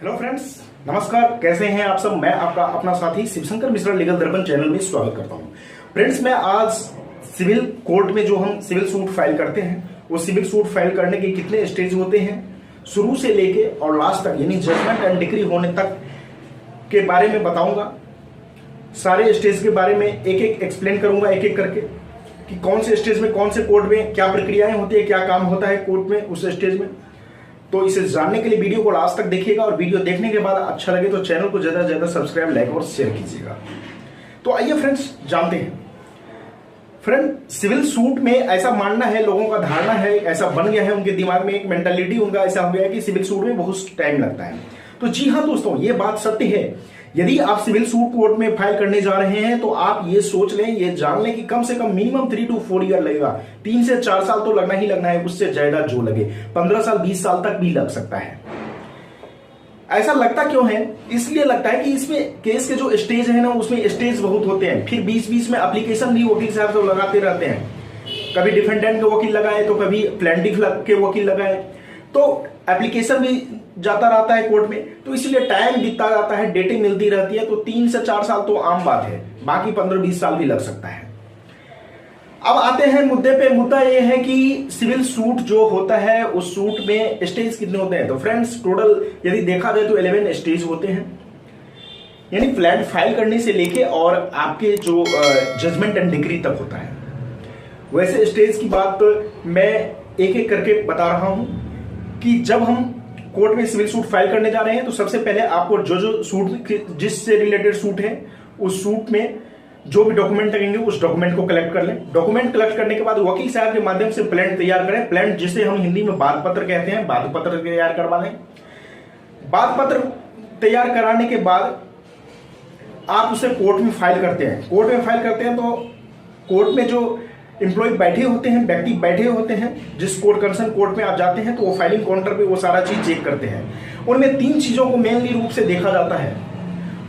Hello friends, नमस्कार। कैसे हैं आप सब। मैं आपका अपना साथी शिवशंकर मिश्रा लीगल दर्पण चैनल में स्वागत करता हूं। फ्रेंड्स, मैं आज सिविल कोर्ट में जो हम सिविल सूट फाइल करते हैं, वो सिविल सूट फाइल करने के कितने स्टेज होते हैं, शुरू से लेके और लास्ट तक यानी जजमेंट एंड डिक्री होने तक के बारे में बताऊंगा। सारे स्टेज के बारे में एक एक एक्सप्लेन करूंगा, एक एक करके, कि कौन से स्टेज में, कौन से कोर्ट में क्या प्रक्रियाएं होती है, क्या काम होता है कोर्ट में उस स्टेज में। तो इसे जानने के लिए वीडियो को लास्ट तक देखिएगा और वीडियो देखने के बाद अच्छा लगे तो चैनल को ज्यादा से ज्यादा सब्सक्राइब, लाइक और शेयर कीजिएगा। तो आइए फ्रेंड्स, जानते हैं। फ्रेंड, सिविल सूट में ऐसा मानना है, लोगों का धारणा है, ऐसा बन गया है उनके दिमाग में, एक मेंटालिटी उनका ऐसा हो गया है कि सिविल सूट में बहुत टाइम लगता है। तो जी हाँ दोस्तों, ये बात सत्य है। यदि आप सिविल सूट कोर्ट में फाइल करने जा रहे हैं तो आप ये सोच लें, ये जान लें कि कम से कम मिनिमम 3 to 4 ईयर लगेगा। 3 से 4 साल तो लगना ही लगना है, उससे ज्यादा जो लगे 15 साल 20 साल तक भी लग सकता है। ऐसा लगता क्यों है? इसलिए लगता है कि इसमें केस के जो स्टेज है ना, उसमें स्टेज बहुत होते हैं। फिर बीच बीच में एप्लीकेशन भी वकील साहब से लगाते रहते हैं। कभी डिफेंडेंट के वकील लगाए तो कभी प्लेंटिफ के वकील लगाए, तो एप्लीकेशन भी जाता रहता है कोर्ट में। तो इसलिए टाइम बीतता जाता है, डेटिंग मिलती रहती है। तो 3 से 4 साल तो आम बात है, बाकी 15-20 साल भी लग सकता है। अब आते हैं मुद्दे पे। मुद्दा यह है कि सिविल सूट जो होता है, उस सूट में स्टेज कितने होते हैं। तो फ्रेंड्स, टोटल यदि देखा जाए तो 11 स्टेज होते हैं, यानी फ्लैट फाइल करने से लेके और आपके जो जजमेंट एंड डिक्री तक होता है। वैसे स्टेज की बात मैं एक एक करके बता रहा हूं कि जब हम कोर्ट में सिविल सूट फाइल करने जा रहे हैं तो सबसे पहले आपको जो सूट, जिससे रिलेटेड सूट है, उस सूट में जो भी डॉक्यूमेंट लगेंगे उस डॉक्यूमेंट को कलेक्ट कर लें। डॉक्यूमेंट कलेक्ट करने के बाद वकील साहब के माध्यम से प्लान तैयार करें। प्लान जिसे हम हिंदी में बात पत्र कहते हैं, बात पत्र तैयार करवा लें। बात पत्र तैयार कराने के बाद आप उसे कोर्ट में फाइल करते हैं। कोर्ट में फाइल करते हैं तो कोर्ट में जो एम्प्लॉय बैठे होते हैं, व्यक्ति बैठे होते हैं, जिस कोर्ट कंसर्न कोर्ट में आप जाते हैं तो वो फाइलिंग काउंटर पे वो सारा चीज चेक करते हैं। उनमें 3 चीजों को मेनली रूप से देखा जाता है।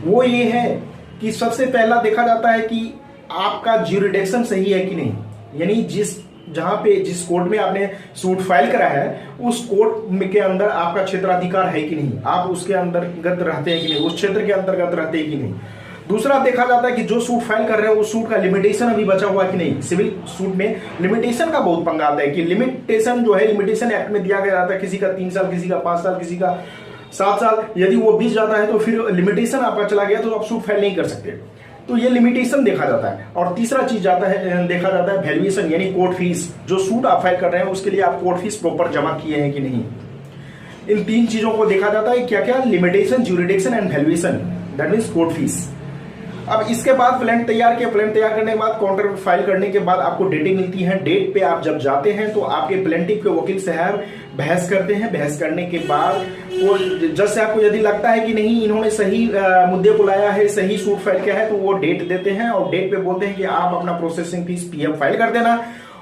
वो ये है कि सबसे पहला देखा जाता है कि आपका ज्यूरिडिक्शन सही है कि नहीं, यानी जिस कोर्ट में आपने सूट फाइल करा है उस कोर्ट के अंदर आपका क्षेत्राधिकार है कि नहीं, आप उसके अंतर्गत रहते हैं कि नहीं, उस क्षेत्र के अंतर्गत रहते हैं कि नहीं। दूसरा देखा जाता है कि जो सूट फाइल कर रहे हो उस सूट का लिमिटेशन अभी बचा हुआ है कि नहीं। सिविल सूट में लिमिटेशन का बहुत पंगा आता है कि लिमिटेशन जो है, लिमिटेशन एक्ट में दिया गया था, किसी का 3 साल, किसी का 5 साल, किसी का 7 साल। यदि वो बीत जाता है तो फिर लिमिटेशन आपका चला गया तो आप सूट फाइल नहीं कर सकते। तो ये लिमिटेशन देखा जाता है। और तीसरा चीज देखा जाता है वैल्यूएशन, यानी कोर्ट फीस। जो सूट आप फाइल कर रहे हैं उसके लिए आप कोर्ट फीस प्रॉपर जमा किए हैं कि नहीं। इन 3 चीजों को देखा जाता है। क्या क्या? Limitation, jurisdiction and valuation, that means court fees. अब इसके बाद प्लान तैयार किया। प्लान तैयार करने के बाद काउंटर पे फाइल करने के बाद आपको डेटें मिलती हैं। डेट पे आप जब जाते हैं तो आपके प्लेंटिफ के वकील साहब बहस करते हैं। बहस करने के बाद वो जज से आपको यदि लगता है कि नहीं इन्होंने सही मुद्दे को लाया है, सही सूट फाइल किया है, तो वो डेट देते हैं और डेट पे बोलते हैं कि आप अपना प्रोसेसिंग फीस पीएफ फाइल कर देना।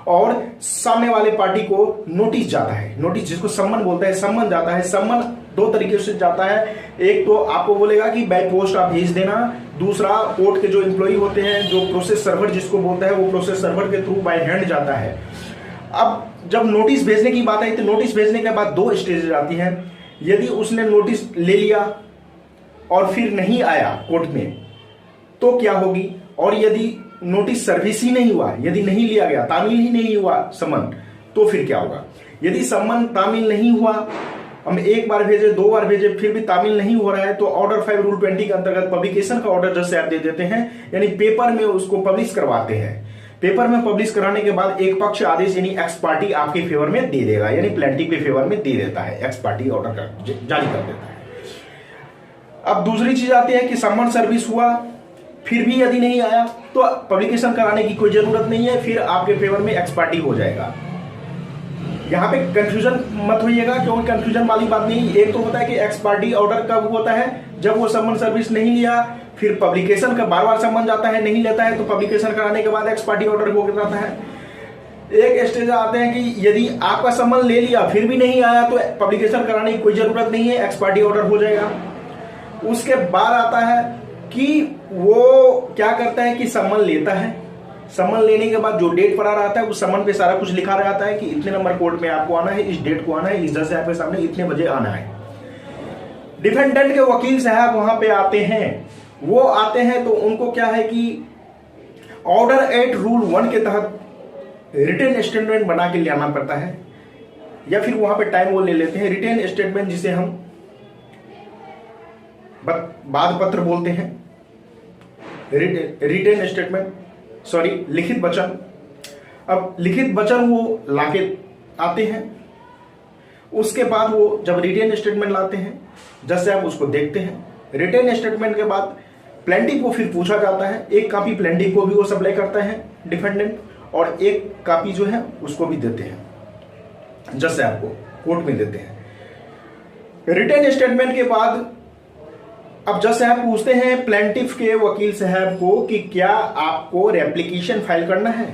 और सामने वाले पार्टी को नोटिस जाता है, नोटिस जिसको सम्मन बोलते हैं, सम्मन जाता है। सम्मन 2 तरीके से जाता है। एक तो आपको बोलेगा कि बाय पोस्ट आप भेज देना। दूसरा, कोर्ट के जो एम्प्लॉय होते हैं, जो प्रोसेस सर्वर जिसको बोलता है, वो प्रोसेस सर्वर के थ्रू बाय हैंड जाता है। अब जब नोटिस भेजने की बात आई तो नोटिस भेजने के बाद 2 स्टेज आती है। यदि उसने नोटिस ले लिया और फिर नहीं आया कोर्ट में तो क्या होगी, और यदि नोटिस सर्विस ही नहीं हुआ, यदि नहीं लिया गया, तामील ही नहीं हुआ सम्मन, तो फिर क्या होगा। यदि सम्मन तामील नहीं हुआ, हम 1 बार भेजे, 2 बार भेजे, फिर भी तामील नहीं हो रहा है, तो ऑर्डर 5 रूल 20 के अंतर्गत पब्लिकेशन का ऑर्डर जैसे आप दे देते हैं, यानी पेपर में उसको पब्लिश करवाते हैं। पेपर में पब्लिश कराने के बाद एक पक्ष आदेश यानी एक्स पार्टी आपके फेवर में दे देगा, यानी प्लेंटिफ के फेवर में दे देता है, एक्स पार्टी ऑर्डर जारी कर देता है। अब दूसरी चीज आती है कि सम्मन सर्विस हुआ, फिर भी यदि नहीं आया तो पब्लिकेशन कराने की कोई जरूरत नहीं है, फिर आपके फेवर में एक्स पार्टी हो जाएगा। यहाँ पे कंफ्यूजन मत होइएगा, क्योंकि कंफ्यूजन वाली बात नहीं। एक तो होता है कि एक्स पार्टी ऑर्डर कब होता है, जब वो सम्मन सर्विस नहीं लिया, फिर पब्लिकेशन का बार सम्मन जाता है, नहीं लेता है तो पब्लिकेशन कराने के बाद एक्स पार्टी ऑर्डर हो जाता है। एक स्टेज आते हैं कि यदि आपका सम्मन ले लिया फिर भी नहीं आया तो पब्लिकेशन कराने की कोई जरूरत नहीं है, एक्स पार्टी ऑर्डर हो जाएगा। उसके बाद आता है कि वो क्या करता है कि सम्मन लेता है। सम्मन लेने के बाद जो डेट पड़ा रहता है उस सम्मन पे सारा कुछ लिखा रहता है कि इतने नंबर कोर्ट में आपको आना है, इस डेट को आना है, इस जज साहब के सामने इतने बजे आना है। डिफेंडेंट के वकील साहब वहां पे आते हैं, वो आते हैं तो उनको क्या है कि ऑर्डर 8 रूल 1 के तहत रिटन स्टेटमेंट बना के लाना पड़ता है, या फिर वहां पे टाइम वो ले लेते हैं। रिटन स्टेटमेंट जिसे हम बाद पत्र बोलते हैं, रिटन स्टेटमेंट, सॉरी लिखित वचन। अब लिखित वचन वो लाके आते हैं, उसके बाद वो जब रिटन स्टेटमेंट लाते हैं, जैसे आप उसको देखते हैं। रिटन स्टेटमेंट के बाद प्लेंटिफ को फिर पूछा जाता है, एक कॉपी प्लेंटिफ को भी वो सप्लाई करता है डिफेंडेंट, और एक कॉपी जो है उसको भी देते हैं, जैसे आपको कोर्ट में देते हैं। रिटन स्टेटमेंट के बाद अब जैसे आप पूछते हैं प्लेंटिफ के वकील साहब को कि क्या आपको रेप्लिकेशन फाइल करना है,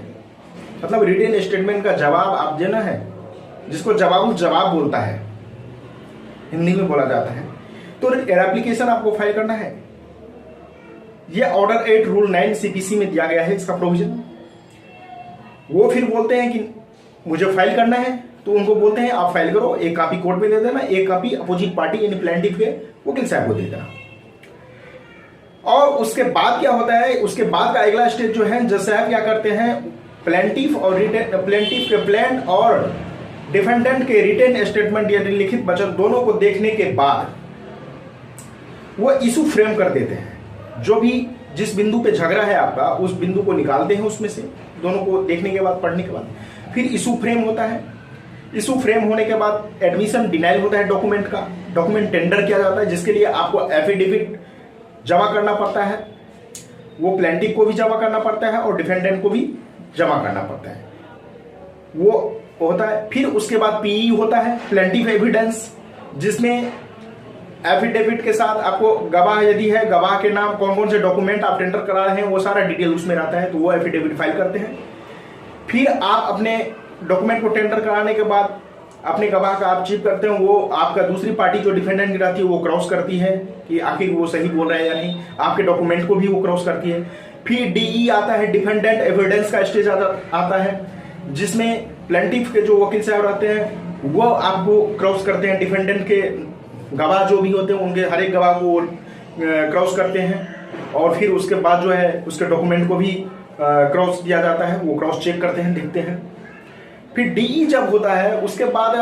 मतलब रिटन स्टेटमेंट का जवाब आप देना है, जिसको जवाब बोलता है, हिंदी में बोला जाता है। तो रेप्लिकेशन आपको फाइल करना है। ये ऑर्डर 8 रूल 9 सीपीसी में दिया गया है इसका प्रोविजन। वो फिर बोलते हैं कि मुझे फाइल करना है, तो उनको बोलते हैं आप फाइल करो, एक कॉपी कोर्ट में दे देना, एक कॉपी अपोजिट पार्टी यानी प्लेंटिफ के वकील साहब को दे देना। और उसके बाद क्या होता है, उसके बाद का अगला स्टेज जो है, जज साहब क्या करते हैं, प्लेंटिफ के प्लेन और डिफेंडेंट के रिटन स्टेटमेंट यानी लिखित वचन दोनों को देखने के बाद वो इशू फ्रेम कर देते हैं। जो भी जिस बिंदु पे झगड़ा है आपका, उस बिंदु को निकालते हैं उसमें से, दोनों को देखने के बाद, पढ़ने के बाद फिर इशू फ्रेम होता है। इशू फ्रेम होने के बाद एडमिशन डिनाइल होता है डॉक्यूमेंट का, डॉक्यूमेंट टेंडर किया जाता है, जिसके लिए आपको एफिडेविट जमा करना पड़ता है, वो प्लेंटिफ को भी जमा करना पड़ता है और डिफेंडेंट को भी जमा करना पड़ता है, वो होता है। फिर उसके बाद पीई होता है, प्लेंटिफ एविडेंस, जिसमें एफिडेविट के साथ आपको गवाह यदि है, गवाह के नाम, कौन कौन से डॉक्यूमेंट आप टेंडर करा रहे हैं, वो सारा डिटेल उसमें रहता है, तो वो एफिडेविट फाइल करते हैं। फिर आप अपने डॉक्यूमेंट को टेंडर कराने के बाद अपने गवाह का आप चीफ करते हैं, वो आपका दूसरी पार्टी जो डिफेंडेंट की रहती है वो क्रॉस करती है कि आखिर वो सही बोल रहा है या नहीं, आपके डॉक्यूमेंट को भी वो क्रॉस करती है। फिर डीई आता है, डिफेंडेंट एविडेंस का स्टेज आता है, जिसमें प्लेंटिफ के जो वकील साहब रहते हैं वो आपको क्रॉस करते हैं, डिफेंडेंट के गवाह जो भी होते हैं उनके हर एक गवाह को क्रॉस करते हैं, और फिर उसके बाद जो है उसके डॉक्यूमेंट को भी क्रॉस किया जाता है, वो क्रॉस चेक करते हैं, देखते हैं। फिर डीई जब होता है उसके बाद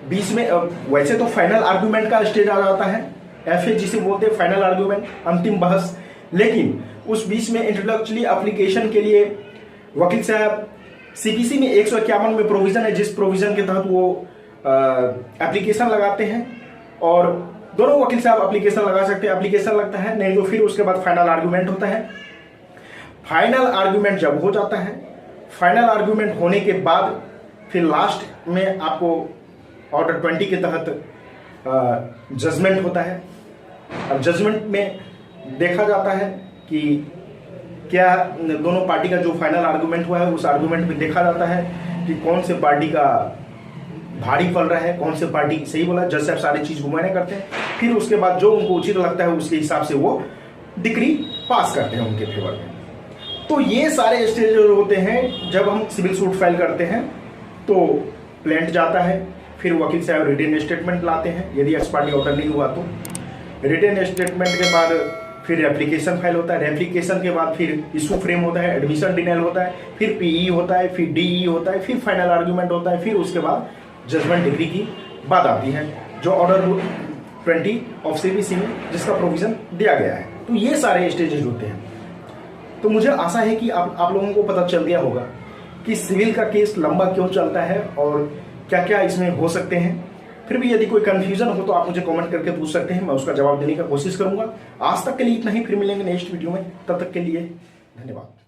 बीच में वैसे तो फाइनल आर्गुमेंट का स्टेज आ जाता है, एफए जिसे बोलते हैं फाइनल आर्गुमेंट, अंतिम बहस। लेकिन उस बीच में इंट्रोडक्टरी एप्लीकेशन के लिए वकील साहब सीपीसी में 151 में प्रोविजन है, जिस प्रोविजन के तहत वो एप्लीकेशन लगाते हैं, और दोनों वकील साहब एप्लीकेशन लगा सकते हैं, एप्लीकेशन लगता है, नहीं तो फिर उसके बाद फाइनल आर्गुमेंट होता है। फाइनल आर्गुमेंट जब हो जाता है, फाइनल आर्गुमेंट होने के बाद फिर लास्ट में आपको ऑर्डर 20 के तहत जजमेंट होता है। अब जजमेंट में देखा जाता है कि क्या दोनों पार्टी का जो फाइनल आर्गुमेंट हुआ है, उस आर्गुमेंट में देखा जाता है कि कौन से पार्टी का भारी पड़ रहा है, कौन से पार्टी सही बोला। जज साहब सारी चीज घुमाने करते हैं, फिर उसके बाद जो उनको उचित लगता है उसके हिसाब से वो डिक्री पास करते हैं उनके फेवर में। तो ये सारे स्टेज होते हैं जब हम सिविल सूट फाइल करते हैं। तो प्लेंट जाता है, फिर वकील साहब रिटन स्टेटमेंट लाते हैं, यदि एक्स पार्टी ऑर्डर नहीं हुआ तो। रिटन स्टेटमेंट के बाद फिर एप्लीकेशन फाइल होता है, एप्लीकेशन के बाद फिर इशू फ्रेम होता है, एडमिशन डिनाइल होता है, फिर पीई होता है, फिर डीई होता है, फिर फाइनल आर्गुमेंट होता है, फिर उसके बाद जजमेंट डिग्री की बात आती है, जो ऑर्डर 20 ऑफ सीपीसी में जिसका प्रोविजन दिया गया है। तो ये सारे स्टेजेस होते हैं। तो मुझे आशा है कि आप लोगों को पता चल गया होगा कि सिविल का केस लंबा क्यों चलता है और क्या क्या इसमें हो सकते हैं। फिर भी यदि कोई कंफ्यूजन हो तो आप मुझे कमेंट करके पूछ सकते हैं, मैं उसका जवाब देने का कोशिश करूंगा। आज तक के लिए इतना ही, फिर मिलेंगे नेक्स्ट वीडियो में, तब तक के लिए धन्यवाद।